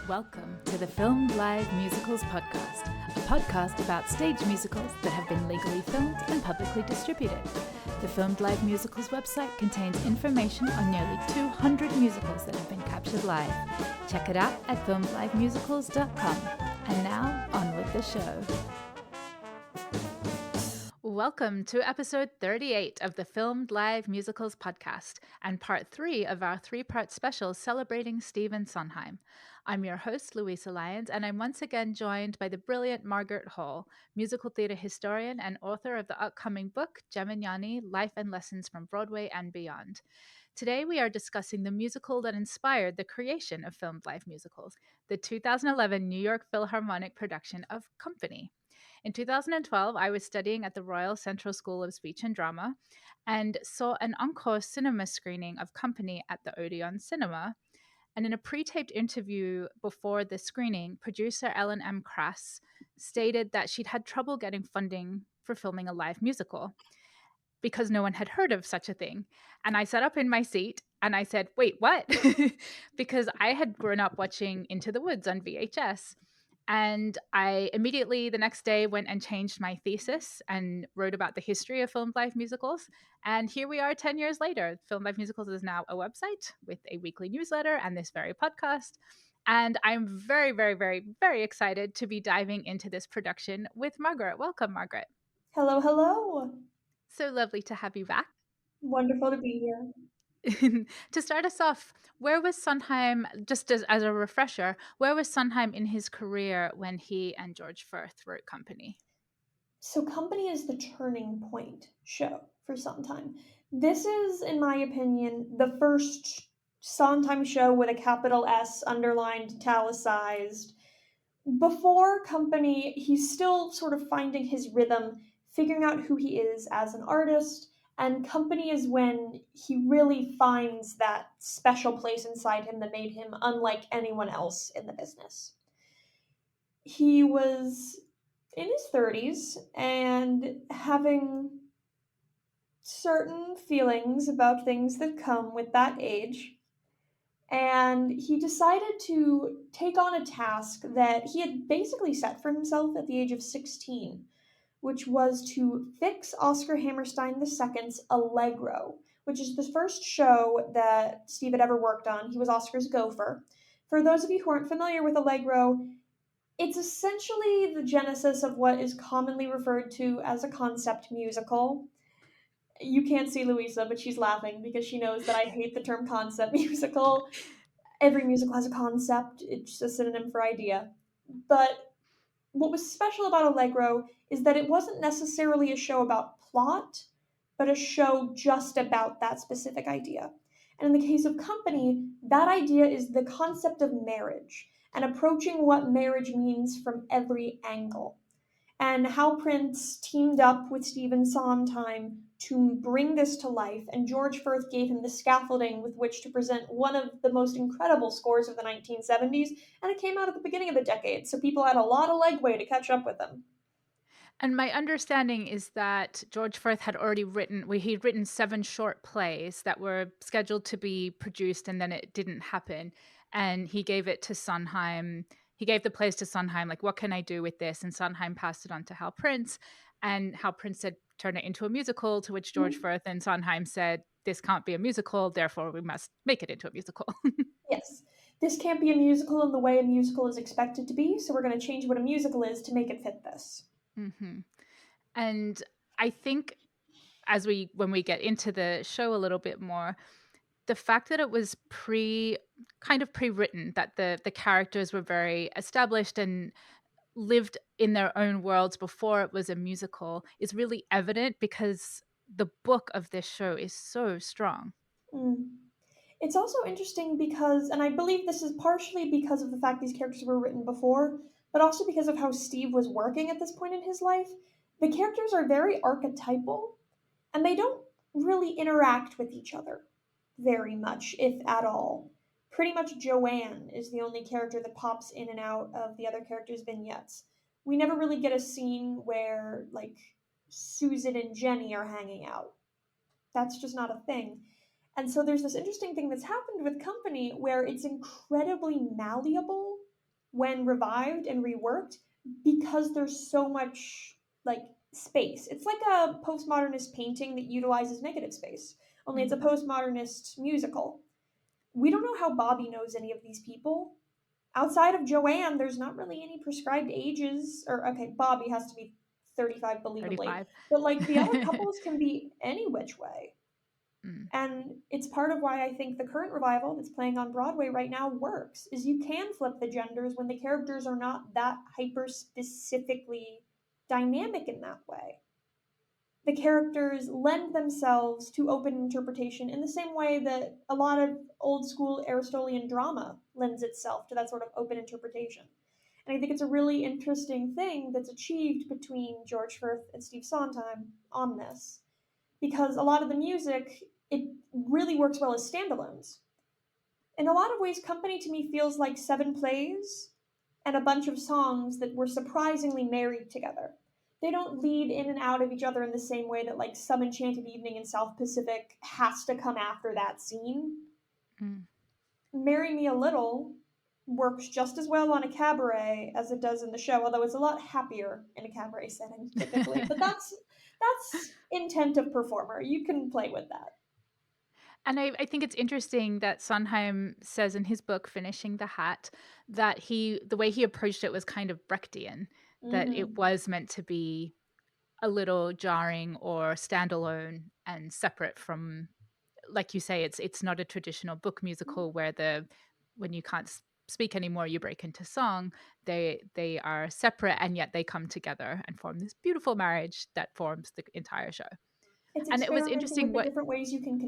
Welcome to the Filmed Live Musicals podcast, a podcast about stage musicals that have been legally filmed and publicly distributed. The Filmed Live Musicals website contains information on nearly 200 musicals that have been captured live. Check it out at filmedlivemusicals.com. And now, on with the show. Welcome to episode 38 of the Filmed Live Musicals podcast and part 3 of our 3-part special celebrating Stephen Sondheim. I'm your host, Luisa Lyons, and I'm once again joined by the brilliant Margaret Hall, musical theater historian and author of the upcoming book, Gemignani, Life and Lessons from Broadway and Beyond. Today we are discussing the musical that inspired the creation of Filmed Live Musicals, the 2011 New York Philharmonic production of Company. In 2012, I was studying at the Royal Central School of Speech and Drama and saw an encore cinema screening of Company at the Odeon Cinema. And in a pre-taped interview before the screening, producer Ellen M. Crass stated that she'd had trouble getting funding for filming a live musical because no one had heard of such a thing. And I sat up in my seat and I said, wait, what? Because I had grown up watching Into the Woods on VHS. And I immediately the next day went and changed my thesis and wrote about the history of Filmed Live Musicals. And here we are 10 years later. Filmed Live Musicals is now a website with a weekly newsletter and this very podcast. And I'm very, very, very, very excited to be diving into this production with Margaret. Welcome, Margaret. Hello, hello. So lovely to have you back. Wonderful to be here. To start us off, where was Sondheim, just as a refresher, where was Sondheim in his career when he and George Furth wrote Company? So, Company is the turning point show for Sondheim. This is, in my opinion, the first Sondheim show with a capital S underlined, italicized. Before Company, he's still sort of finding his rhythm, figuring out who he is as an artist, and Company is when he really finds that special place inside him that made him unlike anyone else in the business. He was in his 30s and having certain feelings about things that come with that age. And he decided to take on a task that he had basically set for himself at the age of 16, which was to fix Oscar Hammerstein II's Allegro, which is the first show that Steve had ever worked on. He was Oscar's gopher. For those of you who aren't familiar with Allegro, it's essentially the genesis of what is commonly referred to as a concept musical. You can't see Louisa, but she's laughing because she knows that I hate the term concept musical. Every musical has a concept, it's just a synonym for idea. But what was special about Allegro is that it wasn't necessarily a show about plot, but a show just about that specific idea. And in the case of Company, that idea is the concept of marriage and approaching what marriage means from every angle. And Hal Prince teamed up with Stephen Sondheim to bring this to life, and George Furth gave him the scaffolding with which to present one of the most incredible scores of the 1970s, and it came out at the beginning of the decade, so people had a lot of legway to catch up with him. And my understanding is that George Furth had already he'd written 7 short plays that were scheduled to be produced and then it didn't happen. And he gave it to Sondheim. He gave the plays to Sondheim, like, what can I do with this? And Sondheim passed it on to Hal Prince. And Hal Prince said, turn it into a musical, to which George Furth and Sondheim said, this can't be a musical, therefore we must make it into a musical. Yes. This can't be a musical in the way a musical is expected to be, so we're going to change what a musical is to make it fit this. Mm-hmm. And I think when we get into the show a little bit more, the fact that it was pre-written, that the characters were very established and lived in their own worlds before it was a musical is really evident because the book of this show is so strong. Mm. It's also interesting because, and I believe this is partially because of the fact these characters were written before, but also because of how Steve was working at this point in his life. The characters are very archetypal, and they don't really interact with each other very much, if at all. Pretty much Joanne is the only character that pops in and out of the other characters' vignettes. We never really get a scene where, like, Susan and Jenny are hanging out. That's just not a thing. And so there's this interesting thing that's happened with Company where it's incredibly malleable when revived and reworked because there's so much like space. It's like a postmodernist painting that utilizes negative space, only it's a Mm. postmodernist musical. We don't know how Bobby knows any of these people. Outside of Joanne, there's not really any prescribed ages. Or, okay, Bobby has to be 35 believably. 35. But, like, the other couples can be any which way. Mm. And it's part of why I think the current revival that's playing on Broadway right now works, is you can flip the genders when the characters are not that hyper specifically dynamic in that way. The characters lend themselves to open interpretation in the same way that a lot of old school Aristotelian drama lends itself to that sort of open interpretation. And I think it's a really interesting thing that's achieved between George Firth and Steve Sondheim on this. Because a lot of the music, it really works well as standalones. In a lot of ways, Company to me feels like 7 plays and a bunch of songs that were surprisingly married together. They don't lead in and out of each other in the same way that, like, Some Enchanted Evening in South Pacific has to come after that scene. Mm. Marry Me a Little works just as well on a cabaret as it does in the show, although it's a lot happier in a cabaret setting typically. But that's intent of performer. You can play with that. And I think it's interesting that Sondheim says in his book, Finishing the Hat, that the way he approached it was kind of Brechtian, that it Mm-hmm. was meant to be a little jarring or standalone and separate from, like you say, it's not a traditional book musical where when you can't speak anymore, you break into song. They are separate and yet they come together and form this beautiful marriage that forms the entire show. It's And it was experimenting with interesting the different ways you can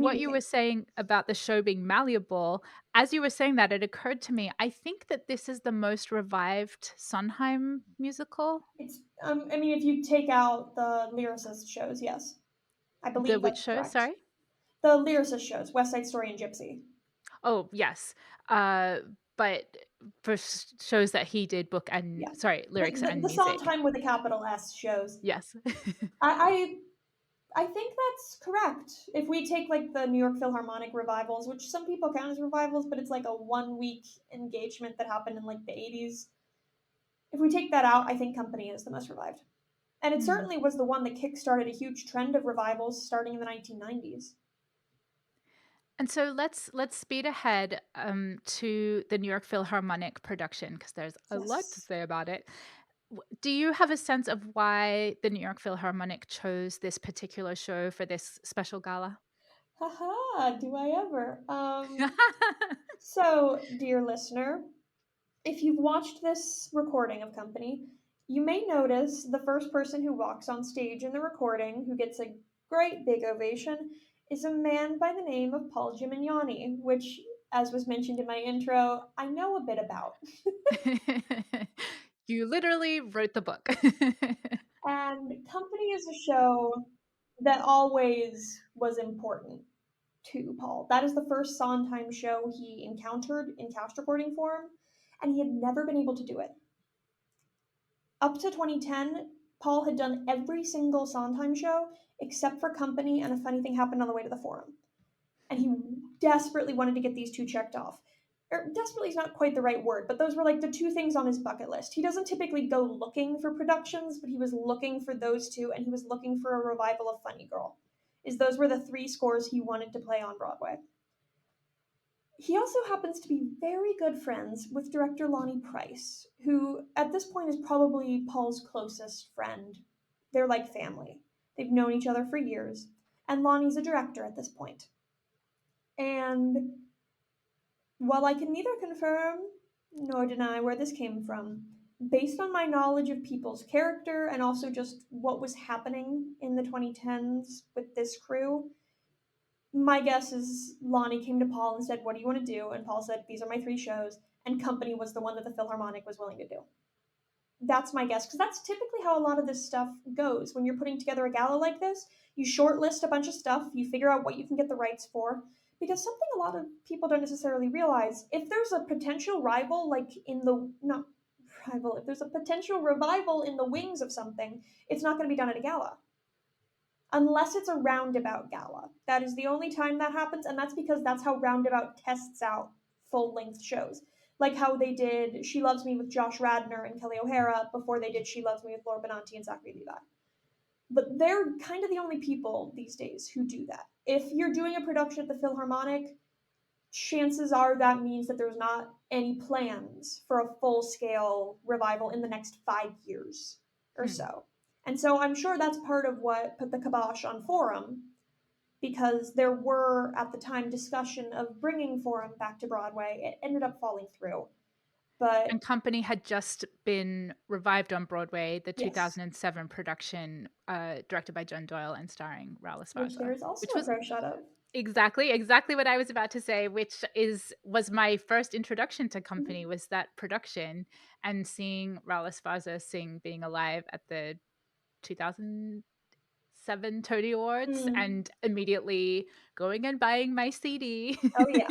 what you were communicate. saying about the show being malleable. As you were saying that, it occurred to me, I think that this is the most revived Sondheim musical. It's I mean, if you take out the lyricist shows, yes, I The believe which that's show, correct. sorry? The lyricist shows, West Side Story and Gypsy. Oh, yes. Uh, but for shows that he did book and, Yeah, sorry, lyrics and the music. Sondheim with a capital S shows. Yes. I I think that's correct. If we take like the New York Philharmonic revivals, which some people count as revivals, but it's like a 1 week engagement that happened in like the 80s. If we take that out, I think Company is the most revived. And it Hmm. certainly was the one that kickstarted a huge trend of revivals starting in the 1990s. And so let's speed ahead to the New York Philharmonic production because there's a lot to Yes. say about it. Do you have a sense of why the New York Philharmonic chose this particular show for this special gala? Haha, do I ever? So, dear listener, if you've watched this recording of Company, you may notice the first person who walks on stage in the recording, who gets a great big ovation, is a man by the name of Paul Gimignani, which, as was mentioned in my intro, I know a bit about. You literally wrote the book. And Company is a show that always was important to Paul. That is the first Sondheim show he encountered in cast recording form, and he had never been able to do it. Up to 2010, Paul had done every single Sondheim show except for Company, and a funny thing happened on the way to the Forum. And he desperately wanted to get these two checked off. Desperately is not quite the right word, but those were like the two things on his bucket list. He doesn't typically go looking for productions, but he was looking for those two, and he was looking for a revival of Funny Girl. Those were the 3 scores he wanted to play on Broadway. He also happens to be very good friends with director Lonnie Price, who at this point is probably Paul's closest friend. They're like family. They've known each other for years, and Lonnie's a director at this point. And while I can neither confirm nor deny where this came from, based on my knowledge of people's character and also just what was happening in the 2010s with this crew, my guess is Lonnie came to Paul and said, "What do you want to do?" And Paul said, "These are my 3 shows." And Company was the one that the Philharmonic was willing to do. That's my guess, because that's typically how a lot of this stuff goes. When you're putting together a gala like this, you shortlist a bunch of stuff, you figure out what you can get the rights for. Because something a lot of people don't necessarily realize, if there's a potential rival, like in the, not rival, if there's a potential revival in the wings of something, it's not going to be done at a gala. unless it's a roundabout gala. That is the only time that happens, and that's because that's how roundabout tests out full length shows. Like how they did She Loves Me with Josh Radnor and Kelly O'Hara before they did She Loves Me with Laura Benanti and Zachary Levi. But they're kind of the only people these days who do that. If you're doing a production at the Philharmonic, chances are that means that there's not any plans for a full scale revival in the next 5 years or Hmm. so. And so I'm sure that's part of what put the kibosh on Forum, because there were at the time discussion of bringing Forum back to Broadway. It ended up falling through. And But Company had just been revived on Broadway, the yes, 2007 production, directed by John Doyle and starring Raul which there Esparza, is also which a was pro shot of. exactly what I was about to say, which was my first introduction to Mhm. Company, was that production, and seeing Raul Esparza sing Being Alive at the 2007 Tony Awards Mm. and immediately going and buying my CD. Oh, yeah.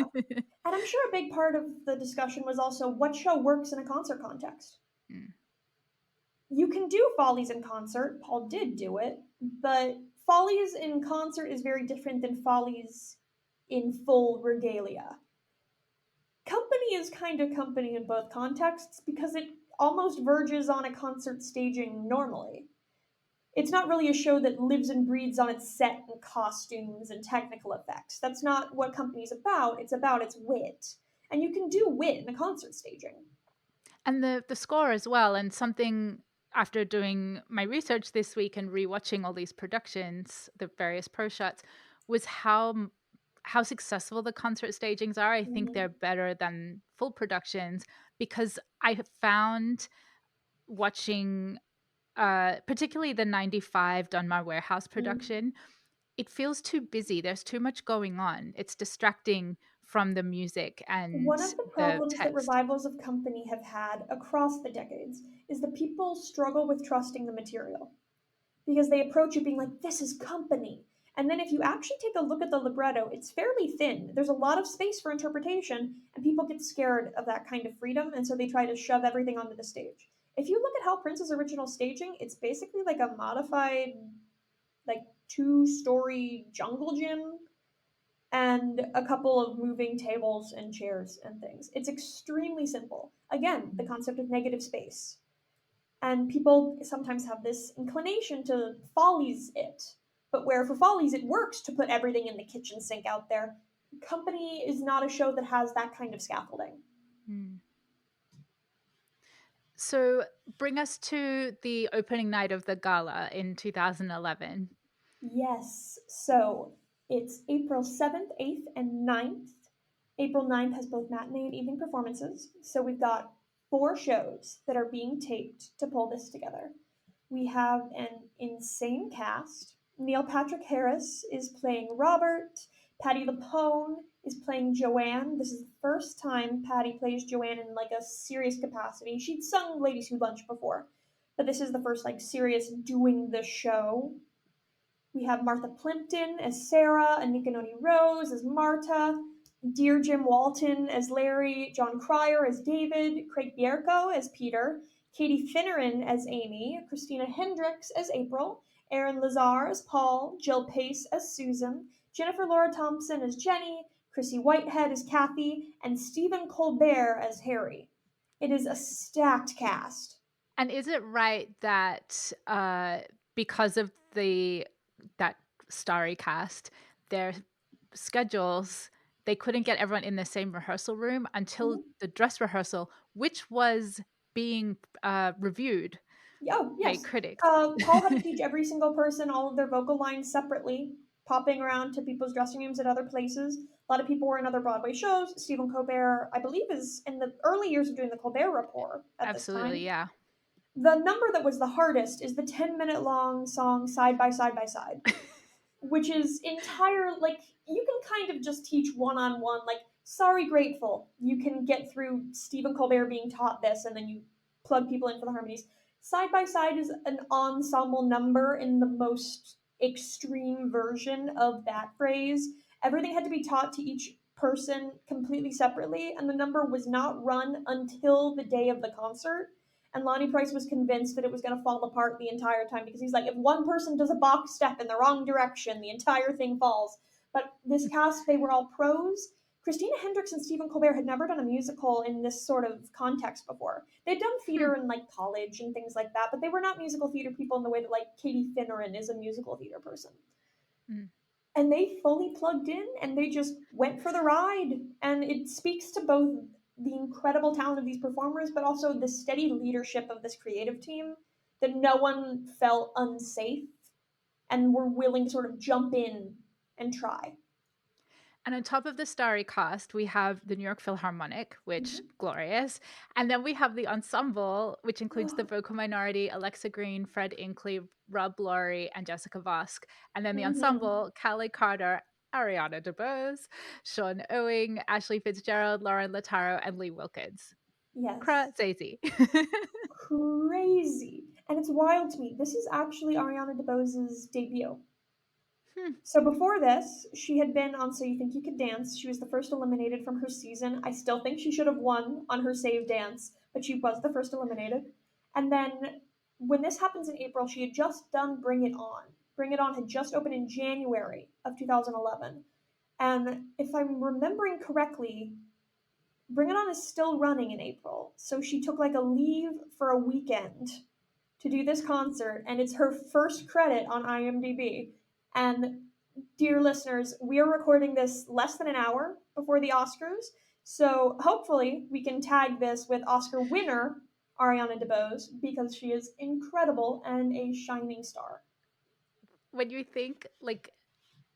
And I'm sure a big part of the discussion was also what show works in a concert context. Mm. You can do Follies in concert. Paul did do it, but Follies in concert is very different than Follies in full regalia. Company is kind of company in both contexts because it almost verges on a concert staging normally. It's not really a show that lives and breathes on its set and costumes and technical effects. That's not what Company's about. It's about its wit. And you can do wit in a concert staging. And the score as well, and something after doing my research this week and rewatching all these productions, the various pro shots, was how successful the concert stagings are. I think they're Mm-hmm. better than full productions because I have found watching particularly the 95 Dunmar Warehouse Mm. production, it feels too busy. There's too much going on. It's distracting from the music and One of the the problems that text. revivals of Company have had across the decades is that people struggle with trusting the material because they approach it being like, this is Company. And then if you actually take a look at the libretto, it's fairly thin. There's a lot of space for interpretation, and people get scared of that kind of freedom, and so they try to shove everything onto the stage. If you look at Hal Prince's original staging, it's basically like a modified, like 2-story jungle gym and a couple of moving tables and chairs and things. It's extremely simple. Again, the concept of negative space. And people sometimes have this inclination to Follies it. But where for Follies it works to put everything in the kitchen sink out there, Company is not a show that has that kind of scaffolding. Mm. So bring us to the opening night of the gala in 2011. Yes, so it's April 7th, 8th, and 9th. April 9th has both matinee and evening performances. So we've got 4 shows that are being taped to pull this together. We have an insane cast. Neil Patrick Harris is playing Robert. Patti LuPone is playing Joanne. This is the first time Patti plays Joanne in like a serious capacity. She'd sung Ladies Who Lunch before, but this is the first like serious doing the show. We have Martha Plimpton as Sarah, Anika Noni Rose as Marta, Dear Jim Walton as Larry, John Cryer as David, Craig Bierko as Peter, Katie Finneran as Amy, Christina Hendricks as April, Aaron Lazar as Paul, Jill Pace as Susan, Jennifer Laura Thompson as Jenny, Chrissy Whitehead as Kathy, and Stephen Colbert as Harry. It is a stacked cast. And is it right that because of that starry cast, their schedules, they couldn't get everyone in the same rehearsal room until Mhm. the dress rehearsal, which was being reviewed Oh, by yes. critics? Paul had to teach every single person all of their vocal lines separately, popping around to people's dressing rooms at other places. A lot of people were in other Broadway shows. Stephen Colbert, I believe, is in the early years of doing the Colbert Report at this Absolutely, time. yeah. The number that was the hardest is the 10-minute long song Side by Side by Side, which is entire, like, you can kind of just teach one-on-one, like, sorry grateful, you can get through Stephen Colbert being taught this and then you plug people in for the harmonies. Side by Side is an ensemble number in the most extreme version of that phrase. Everything had to be taught to each person completely separately, and the number was not run until the day of the concert. And Lonnie Price was convinced that it was going to fall apart the entire time because he's like, if one person does a box step in the wrong direction, the entire thing falls. But this cast, they were all pros. Christina Hendricks and Stephen Colbert had never done a musical in this sort of context before. They'd done Hmm. theater in like college and things like that, but they were not musical theater people in the way that like Katie Finneran is a musical theater person. Mm. And they fully plugged in and they just went for the ride. And it speaks to both the incredible talent of these performers, but also the steady leadership of this creative team, that no one felt unsafe and were willing to sort of jump in and try. And on top of the starry cast, we have the New York Philharmonic, which Mm-hmm. glorious. And then we have the ensemble, which includes the vocal minority, Alexa Green, Fred Inkley, Rob Laurie, and Jessica Vosk. And then the Mm-hmm. ensemble, Callie Carter, Ariana DeBose, Sean Owing, Ashley Fitzgerald, Lauren Lataro, and Lee Wilkins. Yes. Crazy. Crazy. And it's wild to me. This is actually Ariana DeBose's debut. Hmm. So before this, she had been on So You Think You Could Dance. She was the first eliminated from her season. I still think she should have won on her save dance, but she was the first eliminated. And then when this happens in April, she had just done Bring It On. Bring It On had just opened in January of 2011. And if I'm remembering correctly, Bring It On is still running in April. So she took like a leave for a weekend to do this concert, and it's her first credit on IMDb. And dear listeners, we are recording this less than an hour before the Oscars, so hopefully we can tag this with Oscar winner Ariana DeBose because she is incredible and a shining star. When you think like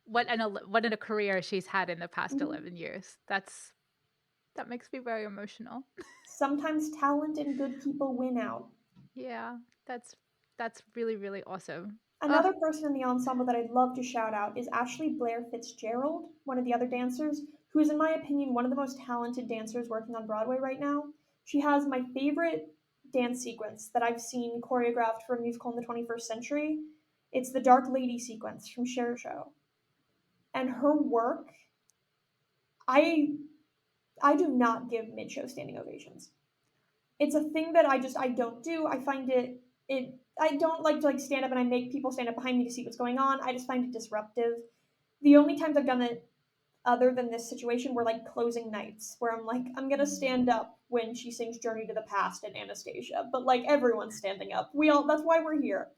what a career she's had in the past Mhm. 11 years, that makes me very emotional. Sometimes talent and good people win out. Yeah, that's that's really really awesome. Oh, Another person in the ensemble that I'd love to shout out is Ashley Blair Fitzgerald, one of the other dancers, who is, in my opinion, one of the most talented dancers working on Broadway right now. She has my favorite dance sequence that I've seen choreographed for a musical in the 21st century. It's the Dark Lady sequence from Cher Show. And her work, I I do not give mid-show standing ovations. It's a thing that I don't do. I find it I don't like to like stand up and I make people stand up behind me to see what's going on. I just find it disruptive. The only times I've done it other than this situation were like closing nights where I'm like, I'm gonna stand up when she sings Journey to the Past in Anastasia. But like everyone's standing up. We all that's why we're here.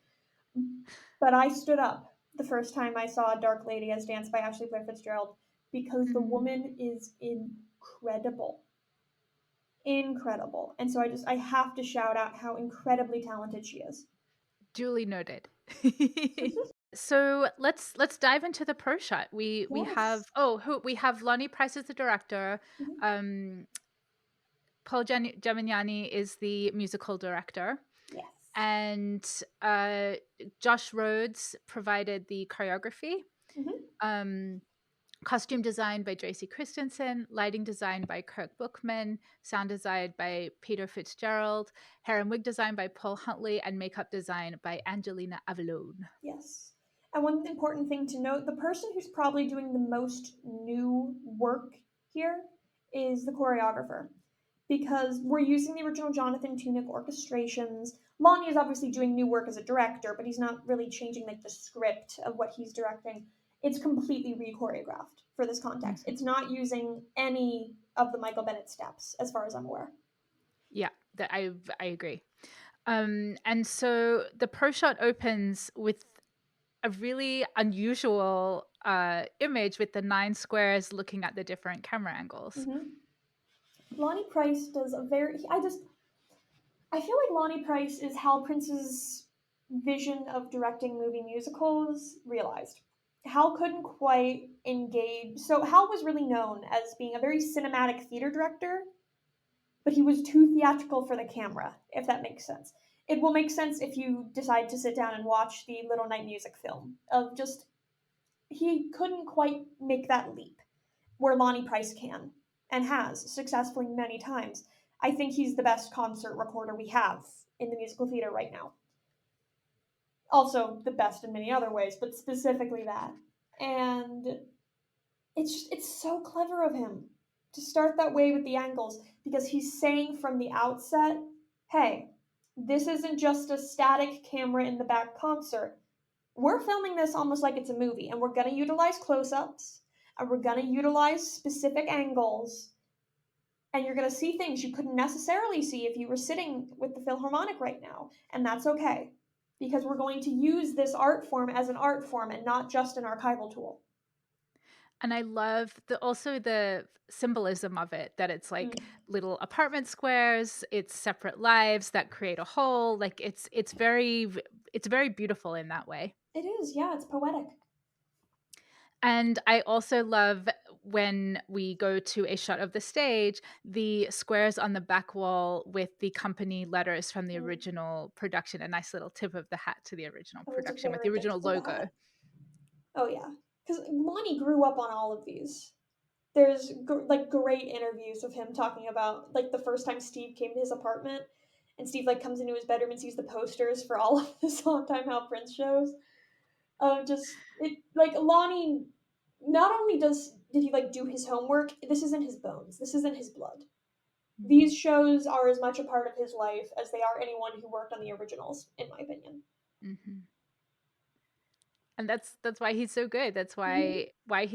But I stood up the first time I saw Dark Lady as danced by Ashley Blair Fitzgerald because the mm, woman is incredible. Incredible. And so I have to shout out how incredibly talented she is. duly noted. So let's dive into the pro shot. We have Yes. we have Lonnie Price as the director. Mhm. Um, Paul Gemignani is the musical director, Yes. and Josh Rhodes provided the choreography. Hmm. Um, Costume design by Tracy Christensen, lighting design by Kirk Bookman, sound design by Peter Fitzgerald, hair and wig design by Paul Huntley, and makeup design by Angelina Avallone. Yes. And one important thing to note, the person who's probably doing the most new work here is the choreographer. Because we're using the original Jonathan Tunick orchestrations. Lonnie is obviously doing new work as a director, but he's not really changing like the script of what he's directing. It's completely re-choreographed for this context. Mhm. It's not using any of the Michael Bennett steps, as far as I'm aware. Yeah, I agree. And so the pro shot opens with a really unusual image with the 9 squares looking at the different camera angles. Mm-hmm. Lonnie Price does a very. I feel like Lonnie Price is Hal Prince's vision of directing movie musicals realized. Hal couldn't quite engage. So Hal was really known as being a very cinematic theater director, but he was too theatrical for the camera, if that makes sense. It will make sense if you decide to sit down and watch the Little Night Music film of just he couldn't quite make that leap where Lonnie Price can and has successfully many times. I think he's the best concert recorder we have in the musical theater right now. Also, the best in many other ways, but specifically that. And it's so clever of him to start that way with the angles because he's saying from the outset, hey, This isn't just a static camera in the back concert. We're filming this almost like it's a movie, and we're going to utilize close ups, and we're going to utilize specific angles, and you're going to see things you couldn't necessarily see if you were sitting with the Philharmonic right now. And that's okay, because we're going to use this art form as an art form and not just an archival tool. And I love also the symbolism of it, that it's like Mm. little apartment squares, it's separate lives that create a whole, like it's very beautiful in that way. It is, yeah, it's poetic. And I also love when we go to a shot of the stage, the squares on the back wall with the company letters from the Mm. original production, a nice little tip of the hat to the original Oh, it's a production with the very big original tip of the logo. hat. Oh, yeah. Because Lonnie grew up on all of these. There's like great interviews of him talking about like the first time Steve came to his apartment, and Steve like comes into his bedroom and sees the posters for all of the Sondheim How Prince shows. Just it like Lonnie. Not only did he like do his homework, this isn't his bones. This isn't his blood. Mhm, These shows are as much a part of his life as they are anyone who worked on the originals, in my opinion. mhm. And that's why he's so good. That's Mm-hmm. why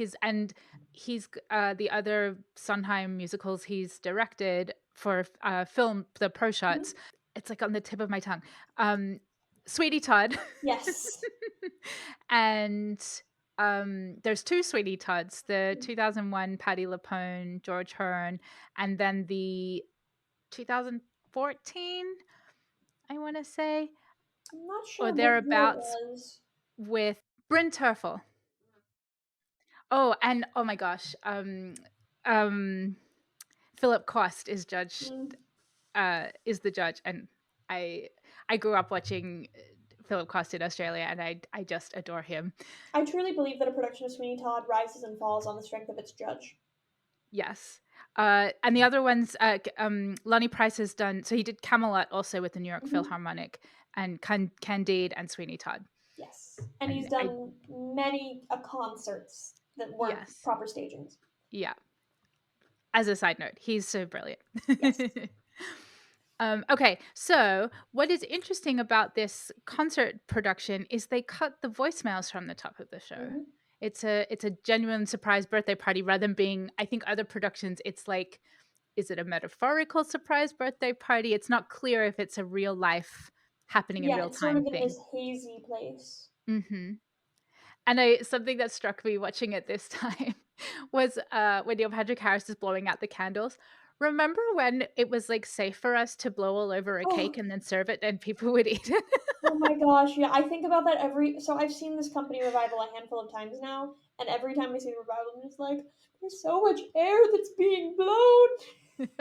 the other Sondheim musicals he's directed for film, the pro Mm-hmm. shots. It's like on the tip of my tongue. Um, Sweetie Todd, Yes. and there's two Sweetie Todds: the 2001 Patti LuPone, George Hearn, and then the 2014, I want to say, I'm not or sure what year it thereabouts, was. with Bryn Terfel. Oh, and oh my gosh, um, Philip Cost Mm. is the judge, and I I grew up watching Philip Cost in Australia, and I just adore him. I truly believe that a production of Sweeney Todd rises and falls on the strength of its judge. Yes, and the other ones, Lonnie Price has done. So he did Camelot also with the New York Mm-hmm. Philharmonic, and Candide and Sweeney Todd, Yes, and he's and I done many concerts that weren't yes, proper stagings. yeah. As a side note, he's so brilliant. Yes. Okay, so what is interesting about this concert production is they cut the voicemails from the top of the show. Mm-hmm. It's a genuine surprise birthday party rather than being, I think other productions it's like, is it a metaphorical surprise birthday party? It's not clear if it's a real life happening in Yeah, real it's sort time of in thing. this hazy place. Mhm. And I something that struck me watching it this time was, when Neil Patrick Harris is blowing out the candles. Remember when it was, like, safe for us to blow all over a cake Oh, and then serve it and people would eat it? oh my gosh, yeah, I think about that every. So I've seen this company revival a handful of times now, and every time I see the revival, I'm just like, there's so much air that's being blown.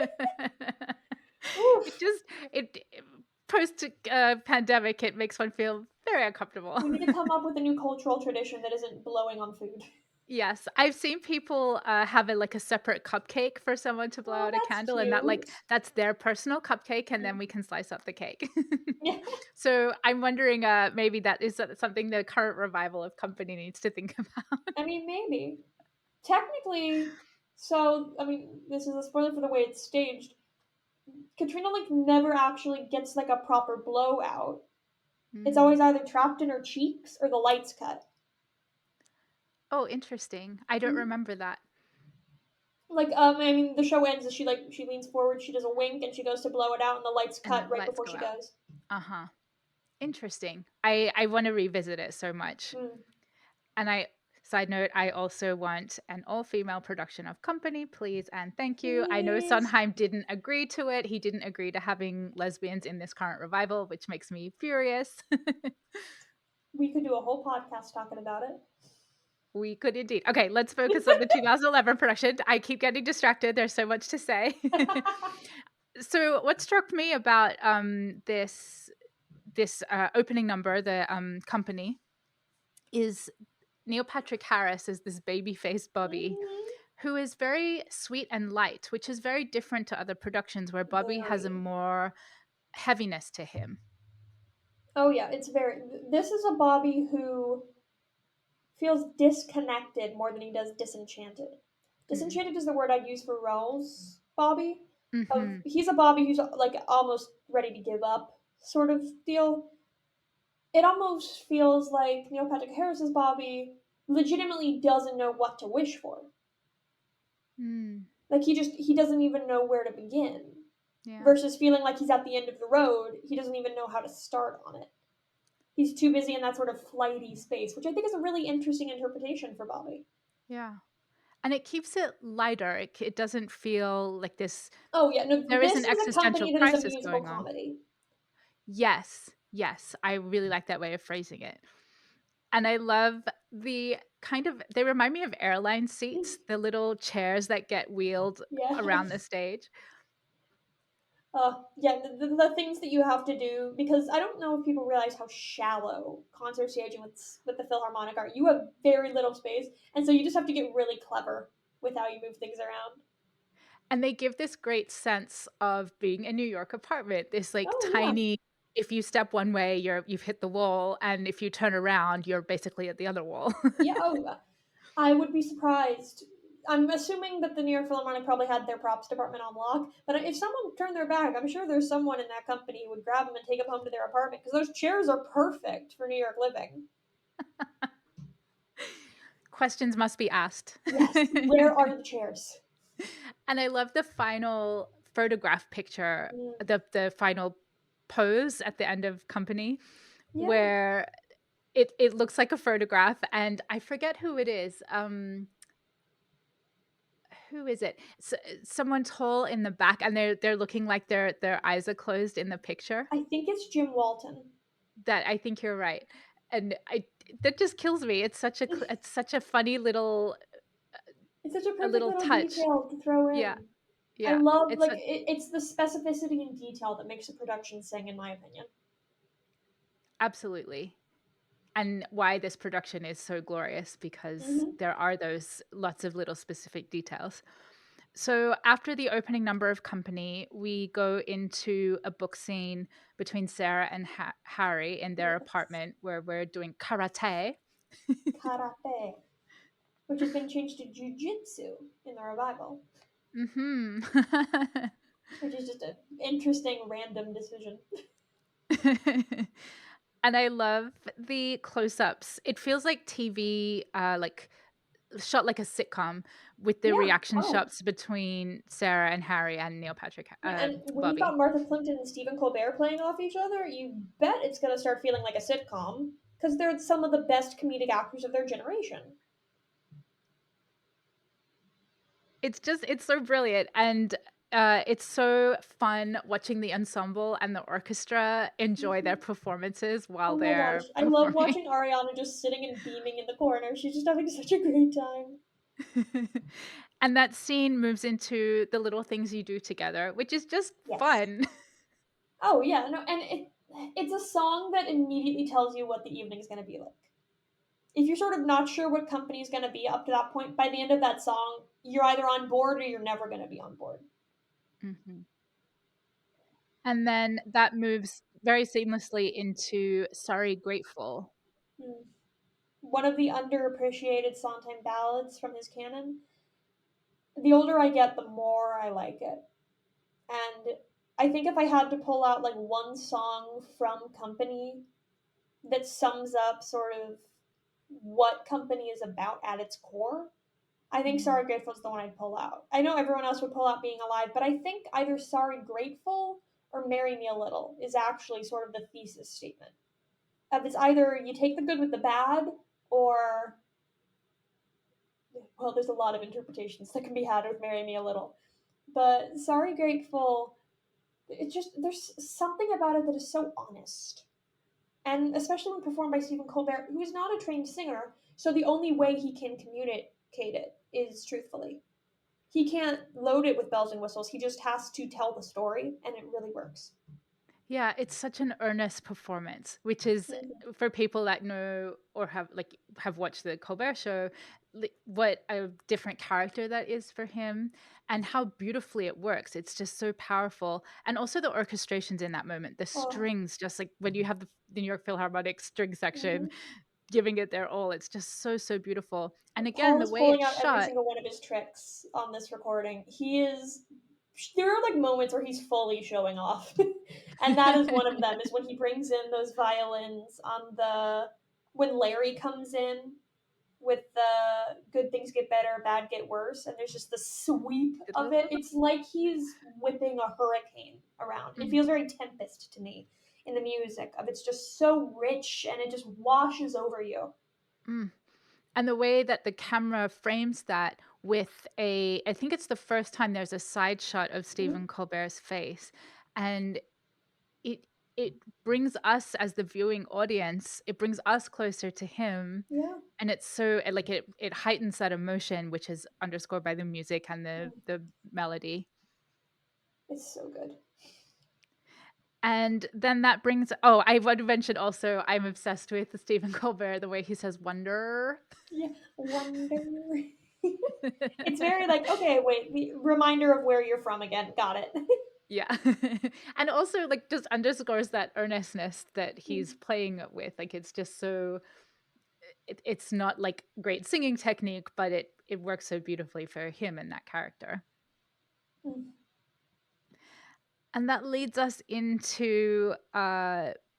It Oof. just it post, pandemic, it makes one feel very uncomfortable. We need to come up with a new cultural tradition that isn't blowing on food. Yes, I've seen people, have like, a separate cupcake for someone to blow Oh, out a that's candle, and that, like, cute. that's their personal cupcake, and then Mm. we can slice up the cake. Yeah, So, I'm wondering, maybe that something the current revival of Company needs to think about. I mean, maybe. Technically, so, I mean, this is a spoiler for the way it's staged. Katrina, like, never actually gets, like, a proper blowout. It's always Mm. either trapped in her cheeks or the lights cut. Oh, interesting. I don't Mhm. remember that. Like, I mean, the show ends as she leans forward, she does a wink, and she goes to blow it out, and the lights And cut then the right lights before go she out. does. Uh-huh. Interesting. I wanna revisit it so much. Mm. And side note, I also want an all-female production of Company, please and thank you. I know Please. Sondheim didn't agree to it. He didn't agree to having lesbians in this current revival, which makes me furious. We could do a whole podcast talking about it. We could indeed. Okay, let's focus on the 2011 production. I keep getting distracted. There's so much to say. So, what struck me about this opening number, the Company, is Neil Patrick Harris as this baby-faced Bobby, Mhm. who is very sweet and light, which is very different to other productions where Bobby has a Very. more heaviness to him. Oh yeah, it's very. This is a Bobby who feels disconnected more than he does disenchanted. Mm. Disenchanted is the word I'd use for Rose Bobby. Of Mhm. he's a Bobby who's like almost ready to give up. sort of deal. It almost feels like Neil Patrick Harris's Bobby legitimately doesn't know what to wish for. Mm, Like he doesn't even know where to begin. yeah. Versus feeling like he's at the end of the road, he doesn't even know how to start on it. He's too busy in that sort of flighty space, which I think is a really interesting interpretation for Bobby. Yeah. And it keeps it lighter. It doesn't feel like this. Oh yeah, no, There is this an is a existential company that is a crisis musical going on. comedy. Yes. Yes. I really like that way of phrasing it. And I love the kind of, they remind me of airline seats, the little chairs that get wheeled around the Yes. stage. Yeah, the things that you have to do, because I don't know if people realize how shallow concert staging with the Philharmonic are. You have very little space, and so you just have to get really clever with how you move things around. And they give this great sense of being a New York apartment, this like Oh yeah, tiny, if you step one way, you've hit the wall, and if you turn around, you're basically at the other wall. yeah. Oh, I would be surprised. I'm assuming that the New York Philharmonic probably had their props department on lock, but if someone turned their back, I'm sure there's someone in that company who would grab them and take them home to their apartment because those chairs are perfect for New York living. Questions must be asked. Yes, where are the chairs? And I love the final photograph picture, Mm, the final pose at the end of Company, yeah, where it looks like a photograph, and I forget who it is. Who is it? Someone tall in the back, and they're looking like their eyes are closed in the picture. I think it's Jim Walton. That I think you're right, and I that just kills me. It's such a funny little It's such a a perfect little little touch. detail to throw Yeah, in. I yeah. love It's like a it's the specificity and detail that makes a production sing, in my opinion. Absolutely. And why this production is so glorious, because Hmm. there are those lots of little specific details. So after the opening number of Company, we go into a book scene between Sarah and Harry in their Yes, apartment where we're doing karate. karate, which has been changed to jujitsu in the revival, Mhm. which is just an interesting random decision. And I love the close-ups. It feels like TV, like shot like a sitcom, with the Yeah. reaction Oh, shots between Sarah and Harry and Neil Patrick, yeah. And when you've got Bobby. Martha Plimpton and Stephen Colbert playing off each other, you bet it's going to start feeling like a sitcom because they're some of the best comedic actors of their generation. It's so brilliant, and it's so fun watching the ensemble and the orchestra enjoy their Mhm. performances while Oh my gosh, they're I love performing. watching Ariana just sitting and beaming in the corner. She's just having such a great time. And that scene moves into the little things you do together, which is just Yes. fun. Oh yeah, no, and it's a song that immediately tells you what the evening's going to be like. If you're sort of not sure what company's going to be up to that point, by the end of that song, you're either on board or you're never going to be on board. Mhm. And then that moves very seamlessly into Sorry Grateful. Hmm. One of the underappreciated Sondheim ballads from his canon. The older I get, the more I like it. And I think if I had to pull out like one song from Company that sums up sort of what Company is about at its core, I think Mhm. Sorry Grateful is the one I'd pull out. I know everyone else would pull out Being Alive, but I think either Sorry Grateful or Marry Me a Little is actually sort of the thesis statement. It's either you take the good with the bad, or, well, there's a lot of interpretations that can be had with Marry Me a Little. But Sorry Grateful, it's just, there's something about it that is so honest. And especially when performed by Stephen Colbert, who is not a trained singer, so the only way he can communicate it is truthfully. He can't load it with bells and whistles. He just has to tell the story, and it really works. Yeah, it's such an earnest performance, which is, Mhm. for people that know or have watched the Colbert Show, what a different character that is for him, and how beautifully it works. It's just so powerful, and also the orchestrations in that moment, the Oh, strings, just like when you have the New York Philharmonic string section mhm. giving it their all. It's just so beautiful, and again, Paul the is way pulling it's out every shot. single one of his tricks on this recording. He is there are like moments where he's fully showing off. And that is one of them, is when he brings in those violins on the when Larry comes in with the good things get better, bad get worse, and there's just the sweep of it. It's like he's whipping a hurricane around. It feels very Tempest to me in the music of it's just so rich and it just washes over you. Mm. And the way that the camera frames that with I think it's the first time there's a side shot of Mm-hmm. Stephen Colbert's face, and it it brings us as the viewing audience, it brings us closer to him, Yeah. and it's so like it heightens that emotion, which is underscored by the music and Mm. the melody. It's so good. And then that brings, oh, I would mention also, I'm obsessed with Stephen Colbert, the way he says wonder. Yeah. Wonder. It's very like, okay, wait, the reminder of where you're from again. Got it. Yeah. And also like just underscores that earnestness that he's Mm. playing with. Like it's just so it's not like great singing technique, but it works so beautifully for him and that character. Mm. And that leads us into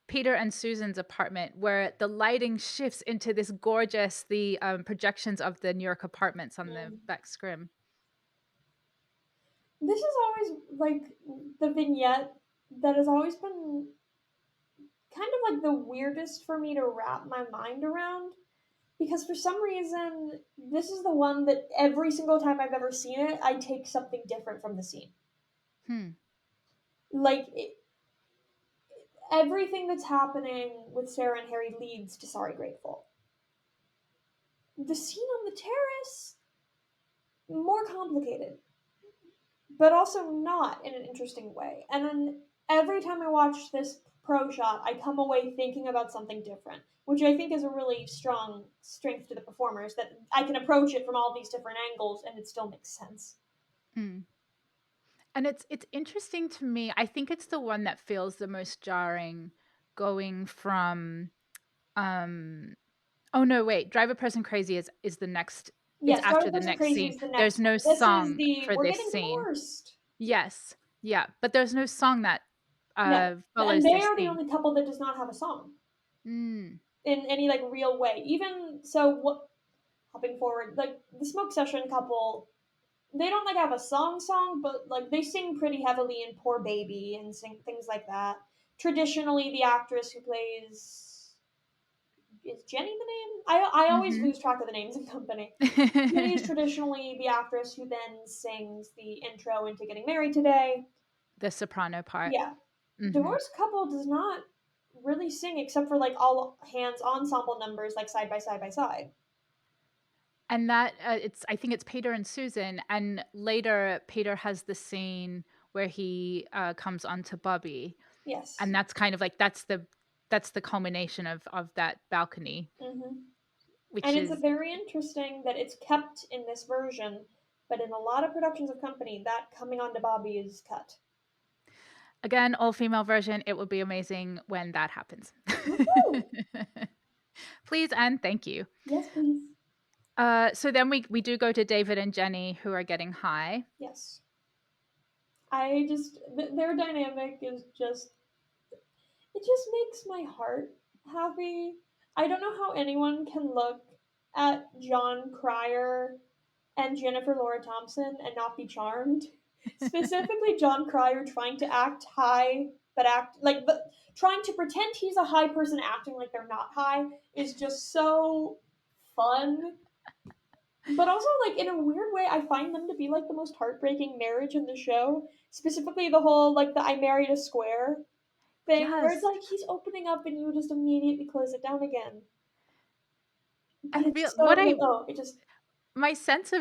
Peter and Susan's apartment, where the lighting shifts into this gorgeous, the projections of the New York apartments on the Mm. back scrim. This is always like the vignette that has always been kind of like the weirdest for me to wrap my mind around, because for some reason this is the one that every single time I've ever seen it, I take something different from the scene. Hmm. Like everything that's happening with Sarah and Harry leads to Sorry Grateful. The scene on the terrace, more complicated, but also not in an interesting way. And then every time I watch this pro shot, I come away thinking about something different, which I think is a really strong strength to the performers, that I can approach it from all these different angles and it still makes sense. Hmm. And it's interesting to me. I think it's the one that feels the most jarring, going from um oh no, wait, Drive a Person Crazy is the next, is Yes, Drive after a the Person next Crazy scene. is the There's next one. no This is song the for We're this Getting scene. Divorced. Yes. Yeah, but there's no song that No. And follows they this are the scene. only couple that does not have a song Mm. in any like real way. Even so, what hopping forward, like the Smoke Session couple, they don't like have a song, but like they sing pretty heavily in Poor Baby and sing things like that. Traditionally, the actress who plays, is Jenny the name? I always Mhm. lose track of the names in Company. Jenny is traditionally the actress who then sings the intro into Getting Married Today. The soprano part. Yeah, Mhm. Divorced Couple does not really sing except for like all hands ensemble numbers, like side by side by side. And that it's, I think it's Peter and Susan, and later Peter has the scene where he comes onto Bobby, Yes. and that's kind of like that's the culmination of that balcony, Hmm. which And it's is very interesting that it's kept in this version, but in a lot of productions of Company, that coming on to Bobby is cut. again all female version. It would be amazing when that happens. Woohoo! Please and thank you. Yes, please. So then we do go to David and Jenny, who are getting high. Yes. I just, their dynamic is just, it just makes my heart happy. I don't know how anyone can look at John Cryer and Jennifer Laura Thompson and not be charmed. Specifically, John Cryer trying to act high, but trying to pretend he's a high person acting like they're not high is just so fun. But also, like in a weird way, I find them to be like the most heartbreaking marriage in the show. Specifically, the whole like the "I married a square" thing, where it's Yes, like he's opening up and you just immediately close it down again. But and it's what so I, like, oh, it just. my sense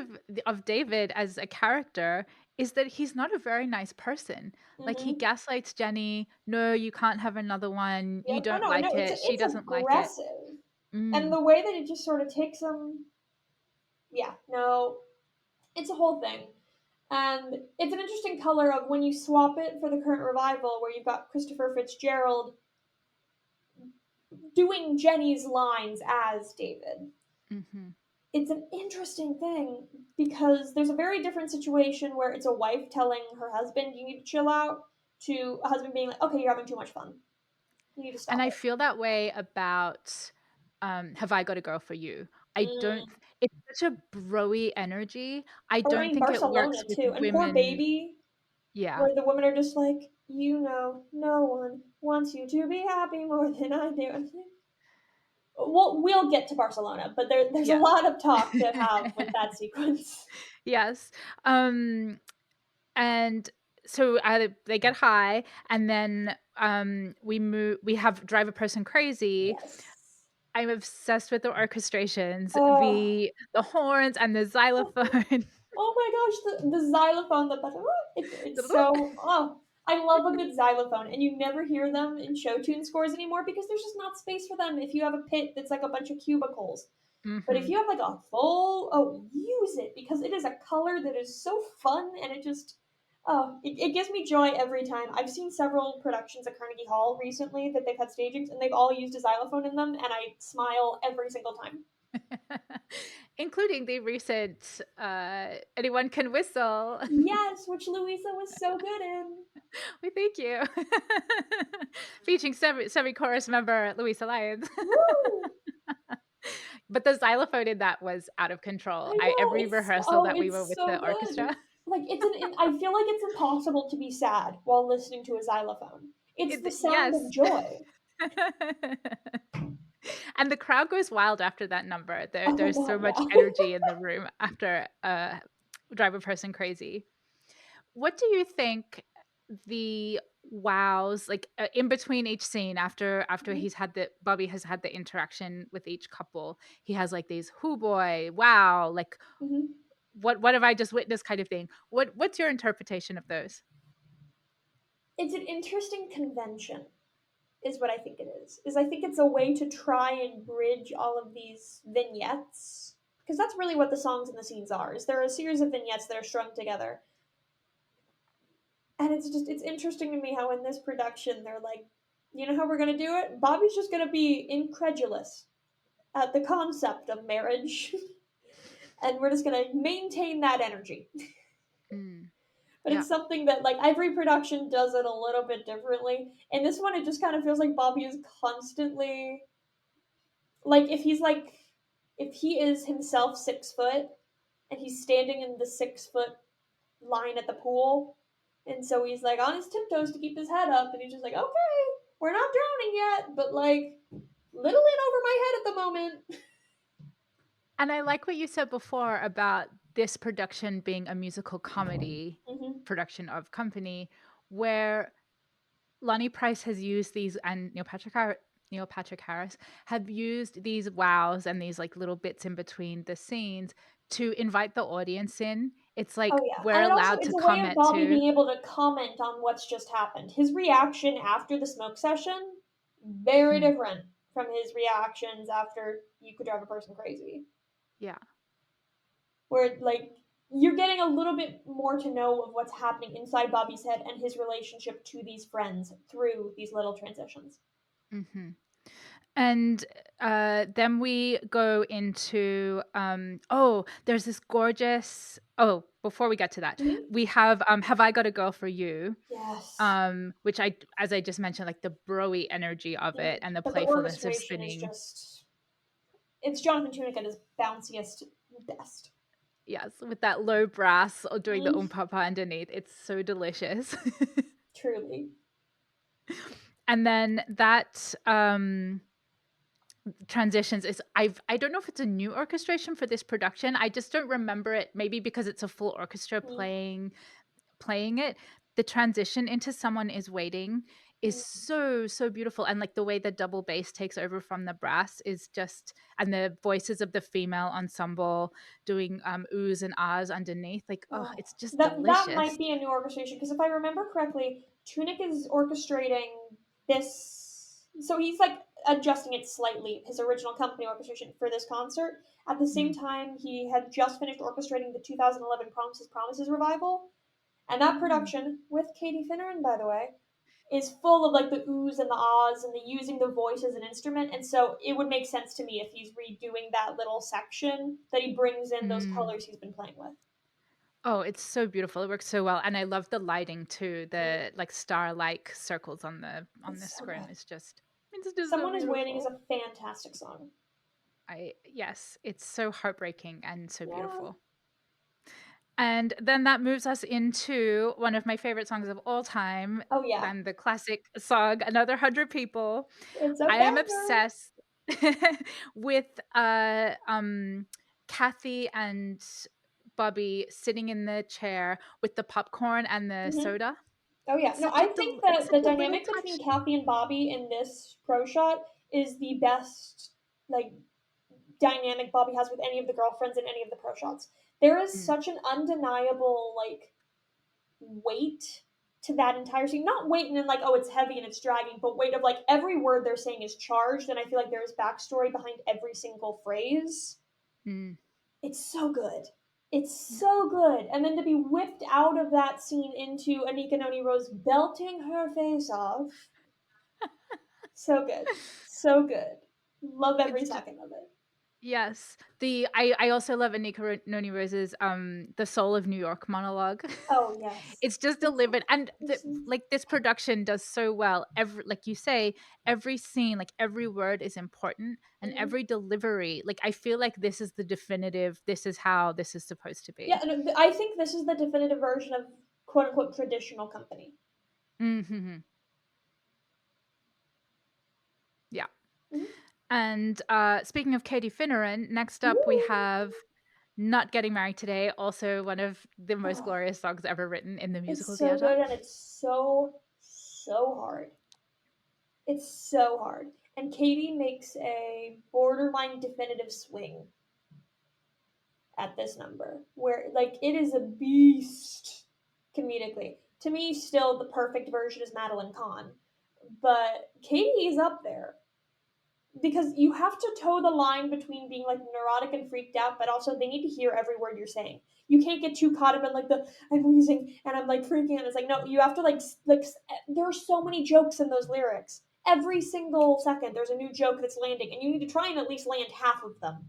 of David as a character is that he's not a very nice person. Like he Mm-hmm. gaslights Jenny, no, you can't have another one. You Yep. Oh don't no, no, like it. She it's doesn't like it. aggressive, and Mm, the way that it just sort of takes them. Yeah, no, it's a whole thing, and it's an interesting color of when you swap it for the current revival, where you've got Christopher Fitzgerald doing Jenny's lines as David. mhm. It's an interesting thing because there's a very different situation where it's a wife telling her husband, you need to chill out, to a husband being like, okay, you're having too much fun. You need to And stop I it. feel that way about Have I Got a Girl for You? I don't, Mm. it's such a broy energy. I Or I don't mean, think it works Barcelona with too. And Poor women. Baby, Yeah. where the women are just like, no one wants you to be happy more than I do. And we'll get to Barcelona, but there's a Yeah. lot of talk to have with that sequence. Yes. Um, and so they get high, and then we have Drive a Person Crazy. Yes. I'm obsessed with the orchestrations, Oh, the horns and the xylophone. oh my gosh, the xylophone, it's so, oh, I love a good xylophone, and you never hear them in show tune scores anymore because there's just not space for them if you have a pit that's like a bunch of cubicles. But if Mhm. you have like a full, oh, use it because it is a color that is so fun and it just, oh, it gives me joy every time. I've seen several productions at Carnegie Hall recently that they've had stagings and they've all used a xylophone in them, and I smile every single time. Including the recent Anyone Can Whistle. Yes, which Louisa was so good in. We thank you. Featuring semi chorus member Luisa Lyons. Woo! But the xylophone in that was out of control. I know Every it's rehearsal oh, that we were it's with so the good. orchestra, Like I feel like it's impossible to be sad while listening to a xylophone. It's the sound of yes. joy. And the crowd goes wild after that number. Oh my There's so god, much yeah. energy in the room after Drive a Person Crazy. What do you think the wows like in between each scene after Mhm, he's had the Bobby has had the interaction with each couple, he has like these "Hoo boy, wow," like mhm. what have I just witnessed kind of thing. What's your interpretation of those? It's an interesting convention, is what I think it is. Is I think it's a way to try and bridge all of these vignettes because that's really what the songs and the scenes are. Is there a series of vignettes that are strung together, and it's interesting to me how in this production they're like, you know how we're gonna do it? Bobby's just gonna be incredulous at the concept of marriage, and we're just gonna maintain that energy. Mm, But yeah. it's something that like every production does it a little bit differently. And this one, it just kind of feels like Bobby is constantly like if he is himself 6 foot and he's standing in the 6 foot line at the pool, and so he's like on his tiptoes to keep his head up, and he's just like, okay, we're not drowning yet, but like little in over my head at the moment. And I like what you said before about this production being a musical comedy Mm-hmm. production of Company, where Lonnie Price has used these, and Neil Patrick Harris have used these wows and these like little bits in between the scenes to invite the audience in. It's Oh like yeah, we're and it also allowed it's to a way of comment Bobby too. being able to comment on what's just happened. His reaction after the smoke session very Hmm. different from his reactions after You Could Drive a Person Crazy, Yeah. where like you're getting a little bit more to know of what's happening inside Bobby's head and his relationship to these friends through these little transitions. Hmm. And then we go into there's this gorgeous. Oh, before we get to that, Mm-hmm. we have I Got a Girl for You, Yes. which I, as I just mentioned, like the broy energy of Mm-hmm. it and the But the playfulness of orchestration is spinning. just it's Jonathan Tunick at his bounciest best. Yes, with that low brass or doing the Mm, papa underneath. It's so delicious. truly. And then that transitions is I don't know if it's a new orchestration for this production. I just don't remember it, maybe because it's a full orchestra Mm, playing it. The transition into Someone Is Waiting is mm. so beautiful, and like the way the double bass takes over from the brass is just, and the voices of the female ensemble doing oohs and ahs underneath, like, oh, Oh, it's just that might delicious. be a new orchestration because if I remember correctly, Tunic is orchestrating this. So he's like adjusting it slightly, his original company orchestration for this concert. At the same Mm. time, he had just finished orchestrating the 2011 Promises Promises revival, and that Mm. production with Katie Finneran, by the way. is full of like the oohs and the ahs and the using the voice as an instrument. And so it would make sense to me if he's redoing that little section that he brings in those Mm. colors he's been playing with. Oh, it's so beautiful. It works so well, and I love the lighting too. Mm, The like star-like circles on the it's so scrim good. is just it's just so Someone is Waiting is beautiful. a fantastic song. I yes, it's so heartbreaking and so Yeah. beautiful. And then that moves us into one of my favorite songs of all time, Oh yeah. then the classic song Another 100 People. It's I okay, am girl. obsessed with Kathy and Bobby sitting in the chair with the popcorn and the Hmm. soda. Oh yeah. No, I think It's that such the a little dynamic between touch. Kathy and Bobby in this pro shot is the best like dynamic Bobby has with any of the girlfriends in any of the pro shots. There is Mm, such an undeniable like weight to that entire scene. Not weight and then like, oh, it's heavy and it's dragging, but weight of like every word they're saying is charged, and I feel like there is backstory behind every single phrase. mm, It's so good. It's yeah. so good. And then to be whipped out of that scene into Anika Noni Rose belting her face off. So good. So good. Love every It's just second of it. yes. I also love Anika Noni Rose's The Soul of New York monologue. Oh yes. It's just It's so delivered and awesome. like this production does so well. Every like you say, every scene, like every word is important and Mhm. every delivery, like I feel like this is the definitive, this is how this is supposed to Yeah, be. and I think this is the definitive version of quote unquote traditional company. Mhm. Yeah. Mhm. And speaking of Katie Finneran, next up we Woo! have Not Getting Married Today, also one of the most Oh, glorious songs ever written in the it's musical so theater. good and it's so hard. It's so hard. And Katie makes a borderline definitive swing at this number where like it is a beast comedically. To me, still the perfect version is Madeline Kahn, but Katie is up there because you have to toe the line between being like neurotic and freaked out, but also they need to hear every word you're saying. You can't get too caught up in like the I'm wheezing and I'm like freaking out. It's like no, you have to like there are so many jokes in those lyrics. Every single second, there's a new joke that's landing, and you need to try and at least land half of them.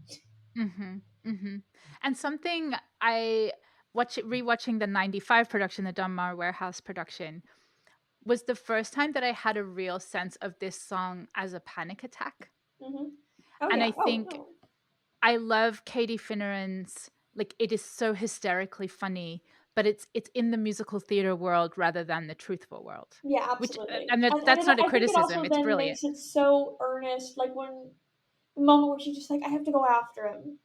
Mhm. Mhm. And something I rewatching the 95 production, the Dunbar Warehouse production, was the first time that I had a real sense of this song as a panic attack. Hmm. Oh And I yeah. Oh think no. I love Katie Finneran's like it is so hysterically funny, but it's in the musical theater world rather than the truthful world. Yeah, Which absolutely. and And that's not a I think it criticism, also it's then brilliant. makes it so earnest, like when the moment where she's just like, I have to go after him.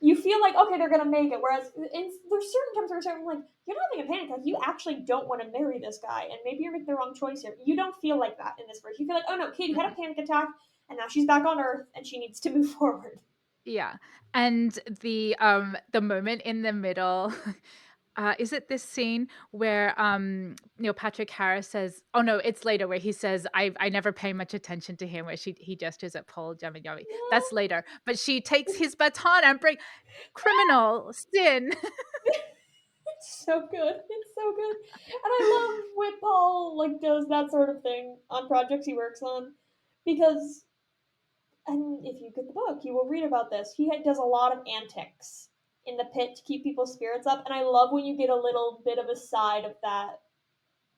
You feel like okay, they're gonna make it. Whereas there's certain times where certain like you're not having a panic attack. You actually don't want to marry this guy, and maybe you're making the wrong choice here. You don't feel like that in this version. You feel like oh no, Katie had a Mm-mm. panic attack, and now she's back on Earth, and she needs to move forward. Yeah. And the moment in the middle is it this scene where Neil Patrick Harris says, "Oh no, it's later where he says I never pay much attention to him," where he gestures at Paul Giamatti. That's later, but she takes his baton and break criminal sin. It's so good. It's so good. And I love when Paul like does that sort of thing on projects he works on because and if you get the book, you will read about this. He does a lot of antics in the pit to keep people's spirits up, and I love when you get a little bit of a side of that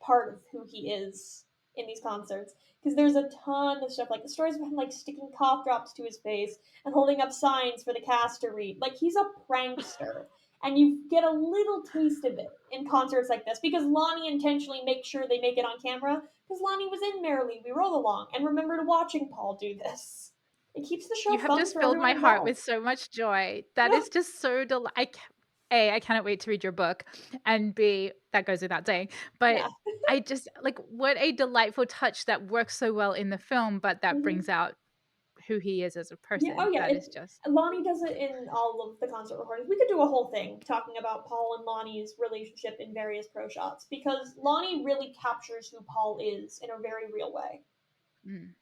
part of who he is in these concerts because there's a ton of stuff like the stories of him like sticking cough drops to his face and holding up signs for the cast to read. Like he's a prankster, and you get a little taste of it in concerts like this because Lonnie intentionally makes sure they make it on camera because Lonnie was in Merrily We Roll Along and remembered watching Paul do this. It keeps the show You have fun just for filled everyone my heart involved. with so much joy. That Yeah. is just so I cannot wait to read your book, and B, that goes without saying, but Yeah. I just like what a delightful touch that works so well in the film, but that brings Hmm. out who he is as a Yeah. Oh person. yeah. That is just Lonnie does it in all of the concert recordings. We could do a whole thing talking about Paul and Lonnie's relationship in various pro shots because Lonnie really captures who Paul is in a very real way. mm.